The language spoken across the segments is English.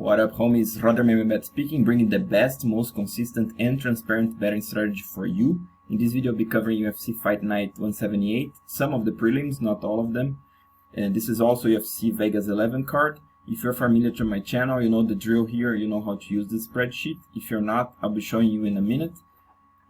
What up, homies? Bet speaking, bringing the best, most consistent and transparent betting strategy for you. In this video, I'll be covering UFC Fight Night 178, some of the prelims, not all of them. And this is also UFC Vegas 11 card. If you're familiar to my channel, you know the drill here, you know how to use this spreadsheet. If you're not, I'll be showing you in a minute.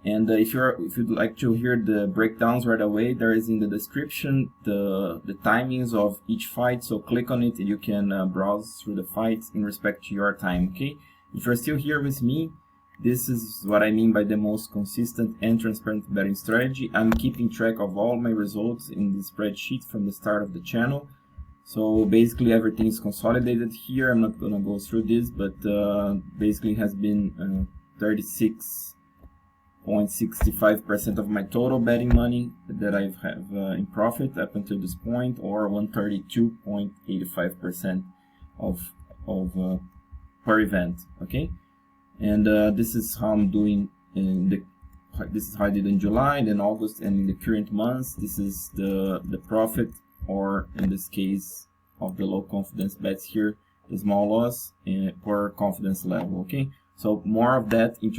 And if you'd like to hear the breakdowns right away, there is in the description the timings of each fight. So click on it and you can browse through the fights in respect to your time, okay? If you're still here with me, this is what I mean by the most consistent and transparent betting strategy. I'm keeping track of all my results in the spreadsheet from the start of the channel. So basically everything is consolidated here. I'm not gonna go through this, but basically it has been 36.65% of my total betting money that I have in profit up until this point, or 132.85% of per event. Okay, and this is how I'm doing this is how I did in July, then August, and in the current months. This is the profit, or in this case of the low confidence bets here, the small loss per confidence level. Okay, so more of that in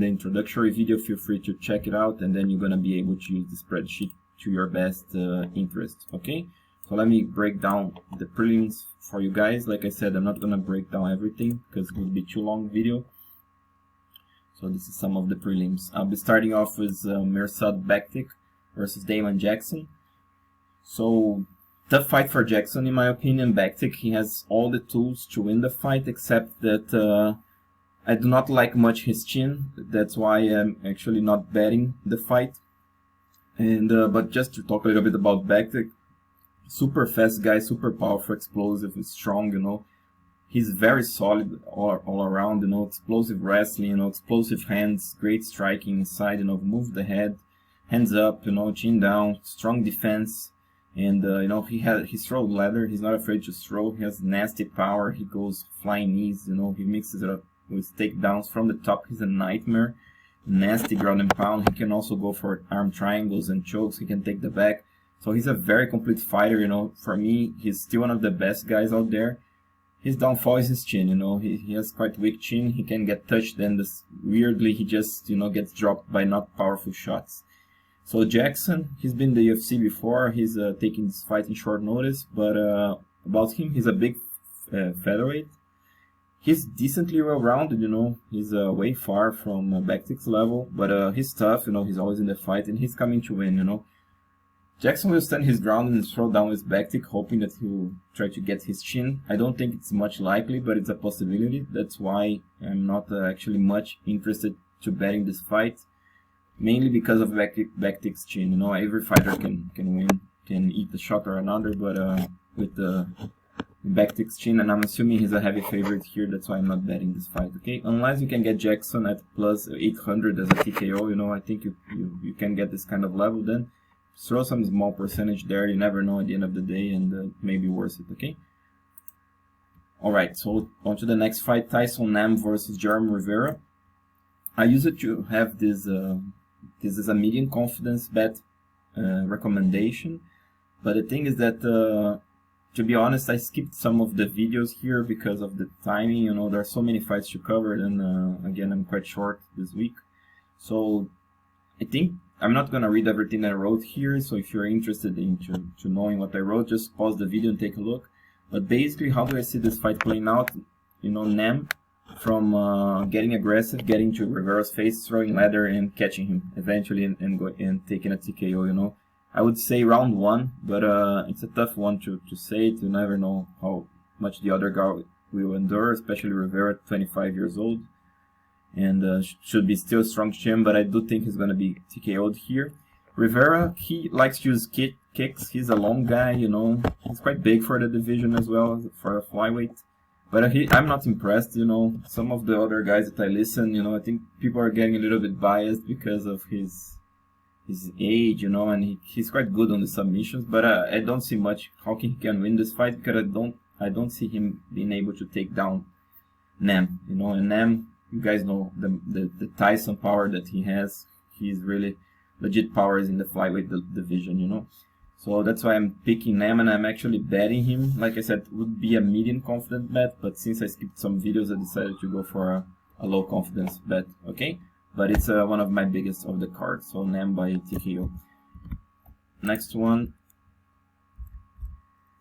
the introductory video. Feel free to check it out, and then you're gonna be able to use the spreadsheet to your best interest. Okay, so let me break down the prelims for you guys. Like I said, I'm not gonna break down everything because it would be too long video. So this is some of the prelims. I'll be starting off with Mirsad Bektic versus Damon Jackson. So tough fight for Jackson in my opinion. Bektic, he has all the tools to win the fight, except that I do not like much his chin. That's why I'm actually not betting the fight. And but just to talk a little bit about Bektic, super fast guy, super powerful, explosive, strong, you know. He's very solid all around, you know, explosive wrestling, you know, explosive hands, great striking inside, you know, move the head, hands up, you know, chin down, strong defense. And you know, he's thrown leather. He's not afraid to throw. He has nasty power. He goes flying knees, you know, he mixes it up with takedowns from the top. He's a nightmare. Nasty ground and pound. He can also go for arm triangles and chokes. He can take the back. So he's a very complete fighter, you know. For me, he's still one of the best guys out there. His downfall is his chin, you know. He has quite weak chin. He can get touched, then weirdly he just, you know, gets dropped by not powerful shots. So Jackson, he's been in the UFC before. He's taking this fight in short notice. But about him, he's a big featherweight. He's decently well-rounded, you know. He's way far from Bektic's level, but he's tough, you know. He's always in the fight, and he's coming to win, you know. Jackson will stand his ground and throw down with Bektic, hoping that he'll try to get his chin. I don't think it's much likely, but it's a possibility. That's why I'm not actually much interested to betting this fight, mainly because of Bektic's chin. You know, every fighter can win, can eat a shot or another, but with the Bektic's chin, and I'm assuming he's a heavy favorite here, that's why I'm not betting this fight, okay? Unless you can get Jackson at plus 800 as a TKO, you know, I think you can get this kind of level, then throw some small percentage there. You never know at the end of the day, and it may be worth it, okay? Alright, so on to the next fight, Tyson versus Jerome Rivera. I used to have this, this is a medium confidence bet recommendation, but the thing is that to be honest, I skipped some of the videos here because of the timing. You know, there are so many fights to cover, and again, I'm quite short this week. So I think I'm not gonna read everything I wrote here. So if you're interested in to knowing what I wrote, just pause the video and take a look. But basically, how do I see this fight playing out? You know, Nam from getting aggressive, getting to Rivera's face, throwing leather and catching him eventually, and taking a TKO. You know, I would say round one, but it's a tough one to say. You never know how much the other guy will endure, especially Rivera, 25 years old, and should be still a strong chin, but I do think he's going to be TKO'd here. Rivera, he likes to use kicks. He's a long guy, you know. He's quite big for the division as well, for a flyweight. But I'm not impressed, you know. Some of the other guys that I listen, you know, I think people are getting a little bit biased because of his age, you know, and he's quite good on the submissions, but I don't see much how he can win this fight, because I don't see him being able to take down Nam, you know. And Nam, you guys know the Tyson power that he has. He's really legit powers in the flyweight division, you know. So that's why I'm picking them, and I'm actually betting him. Like I said, it would be a medium confident bet, but since I skipped some videos, I decided to go for a low confidence bet, okay? But it's one of my biggest of the cards, so Nam by TKO. Next one,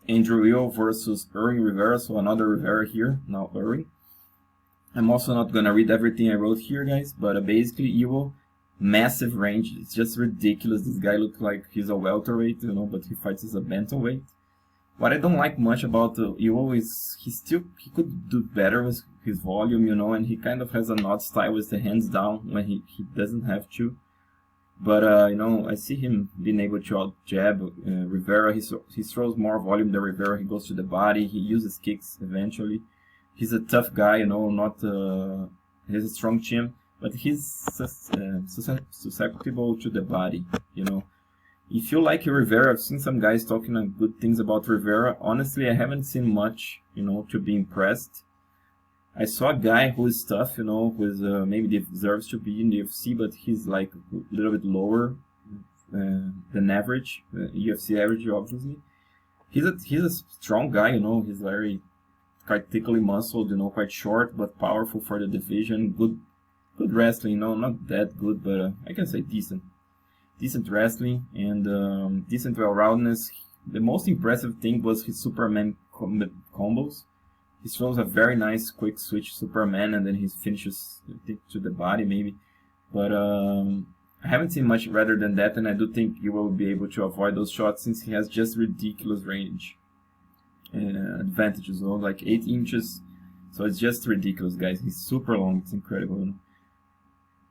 Ewell versus Rivera, so another Rivera here, now Irwin. I'm also not gonna read everything I wrote here, guys, but basically Ewell, massive range. It's just ridiculous. This guy looks like he's a welterweight, you know, but he fights as a bantamweight. What I don't like much about Ewell is he could do better with his volume, you know, and he kind of has an odd style with the hands down when he doesn't have to. But you know, I see him being able to out jab Rivera. He throws more volume than Rivera. He goes to the body. He uses kicks eventually. He's a tough guy, you know, not he has a strong chin, but he's susceptible to the body, you know. If you like Rivera, I've seen some guys talking good things about Rivera. Honestly, I haven't seen much, you know, to be impressed. I saw a guy who is tough, you know, who is maybe deserves to be in the UFC, but he's like a little bit lower than average, UFC average, obviously. He's a strong guy, you know. He's very quite thickly muscled, you know, quite short but powerful for the division. Good wrestling, you know, not that good, but I can say decent wrestling and decent well-roundedness. The most impressive thing was his Superman combos. He throws a very nice quick switch Superman, and then he finishes, I think, to the body maybe. But I haven't seen much rather than that, and I do think he will be able to avoid those shots since he has just ridiculous range advantages, you know, like 8 inches. So it's just ridiculous, guys. He's super long. It's incredible, you know?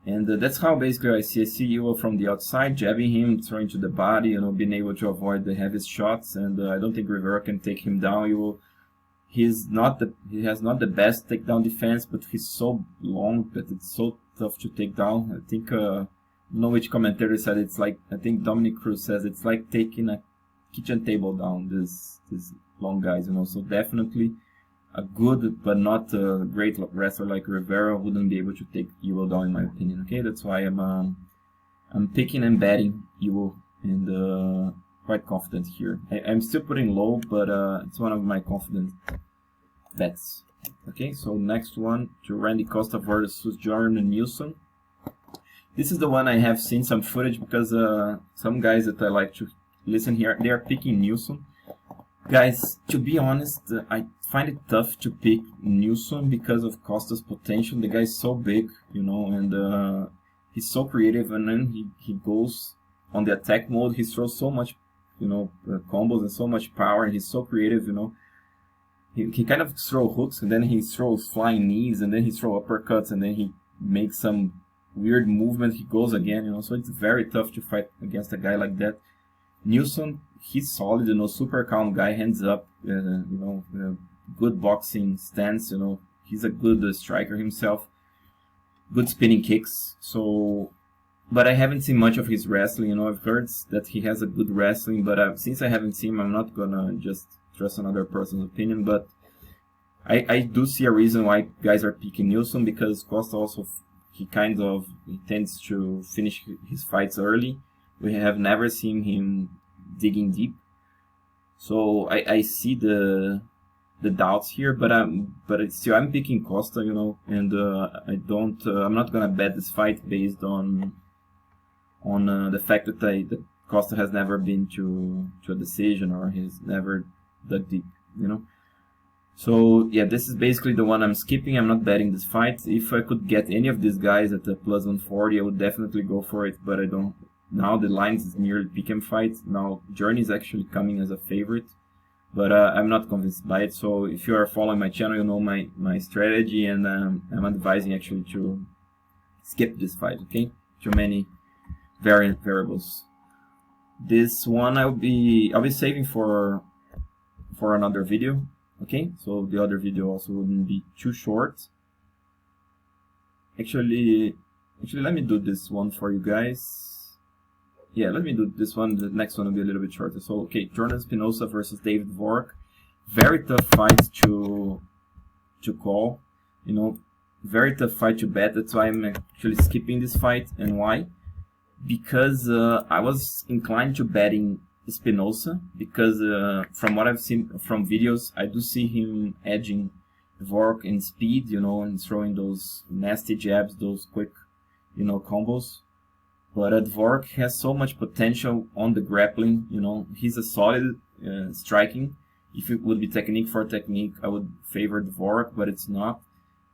And that's how basically I see Ewell from the outside, jabbing him, throwing to the body, you know, being able to avoid the heaviest shots. And I don't think Rivera can take him down. Ewell, he has not the best takedown defense, but he's so long that it's so tough to take down. I think I don't know which commentator said it's like, I think Dominic Cruz says it's like taking a kitchen table down. These long guys, you know. So definitely a good but not a great wrestler like Rivera wouldn't be able to take Ewell down, in my opinion. Okay, that's why I'm picking and betting Ewell, and quite confident here. I'm still putting low, but it's one of my confident bets. Okay, so next one, to Randy Costa versus Jordan Newson. This is the one I have seen some footage because some guys that I like to listen here, they are picking Newson. Guys, to be honest, I find it tough to pick Newson because of Costa's potential. The guy is so big, you know, and he's so creative, and then he goes on the attack mode. He throws so much, you know, combos and so much power, and he's so creative, you know. He kind of throws hooks, and then he throws flying knees, and then he throws uppercuts, and then he makes some weird movement. He goes again, you know, so it's very tough to fight against a guy like that. Newson, he's solid, you know, super calm guy, hands up, you know, good boxing stance, you know. He's a good striker himself, good spinning kicks. So, but I haven't seen much of his wrestling, you know. I've heard that he has a good wrestling, but since I haven't seen him, I'm not gonna just trust another person's opinion. But I do see a reason why guys are picking Newson, because Costa also, he tends to finish his fights early. We have never seen him digging deep, so I see the doubts here, but it's still, I'm picking Costa, you know, and I'm not gonna bet this fight based on the fact that Costa has never been to a decision, or he's never dug deep, you know. So yeah, this is basically the one I'm skipping. I'm not betting this fight. If I could get any of these guys at the plus 140, I would definitely go for it, but I don't. Now the lines is nearly pick 'em fight. Now Journey is actually coming as a favorite, but I'm not convinced by it. So if you are following my channel, you know my strategy, and I'm advising actually to skip this fight. Okay, too many variables. This one I'll be saving for another video. Okay, so the other video also wouldn't be too short. Actually, let me do this one for you guys. Yeah, let me do this one. The next one will be a little bit shorter. So, okay, Jordan Espinosa versus David Dvorak. Very tough fight to call. You know, very tough fight to bet. That's why I'm actually skipping this fight. And why? Because I was inclined to betting Espinosa, because from what I've seen from videos, I do see him edging Dvorak in speed, you know, and throwing those nasty jabs, those quick, you know, combos. But Dvorak has so much potential on the grappling, you know. He's a solid striking. If it would be technique for technique, I would favor Dvorak, but it's not.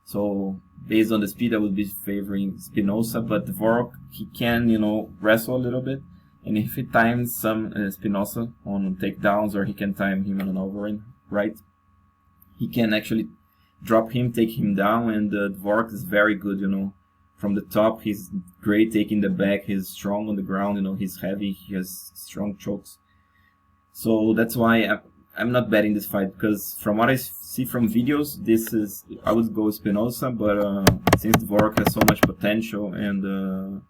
So based on the speed, I would be favoring Espinosa, but Dvorak, he can, you know, wrestle a little bit. And if he times some Espinosa on takedowns, or he can time him on an overhand, right, he can actually drop him, take him down, and Dvorak is very good, you know. From the top, he's great taking the back, he's strong on the ground, you know, he's heavy, he has strong chokes. So that's why I'm not betting this fight, because from what I see from videos, I would go Espinosa, but since Dvorak has so much potential and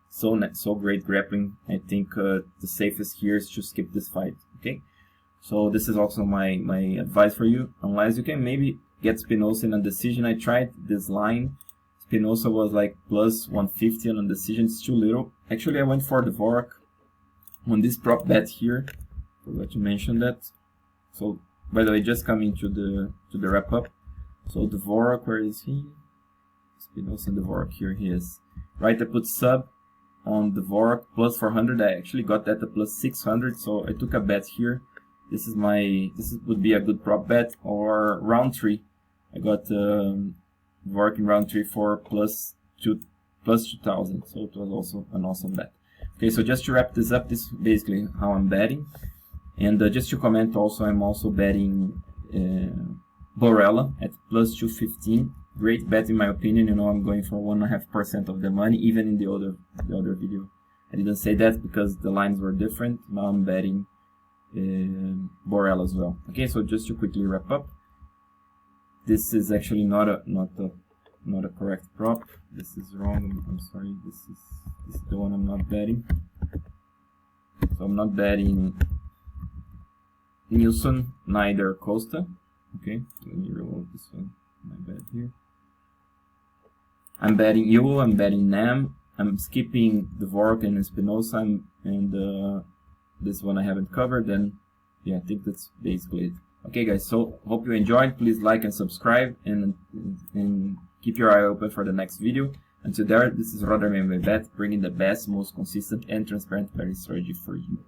so great grappling, I think the safest here is to skip this fight, okay? So this is also my advice for you, unless you can maybe get Espinosa in a decision. I tried this line. Espinosa was like plus 150 on a decision, it's too little. Actually, I went for Dvorak on this prop bet here. Forgot to mention that. So, by the way, just coming to the wrap up. So Dvorak, where is he? Espinosa and Dvorak, here he is. Right, I put sub on Dvorak plus 400. I actually got that at plus 600, so I took a bet here. This would be a good prop bet. Or round 3. I got Dvorak in round 3 for plus 2000, so it was also an awesome bet. Okay, so just to wrap this up, this is basically how I'm betting. And just to comment also, I'm also betting Borella at plus 215. Great bet in my opinion. You know, I'm going for 1.5% of the money, even in the other video. I didn't say that because the lines were different. Now I'm betting Borella as well. Okay, so just to quickly wrap up, this is actually not a correct prop. This is wrong. I'm sorry. This is the one I'm not betting. So I'm not betting Newson, neither Costa. Okay, let me remove this one. My bet here. I'm betting Ewell, I'm betting Nam. I'm skipping Dvorak and Espinosa, and this one I haven't covered. And yeah, I think that's basically it. Okay, guys. So hope you enjoyed. Please like and subscribe, and keep your eye open for the next video. Until there, this is Roderman by Bet, bringing the best, most consistent, and transparent betting strategy for you.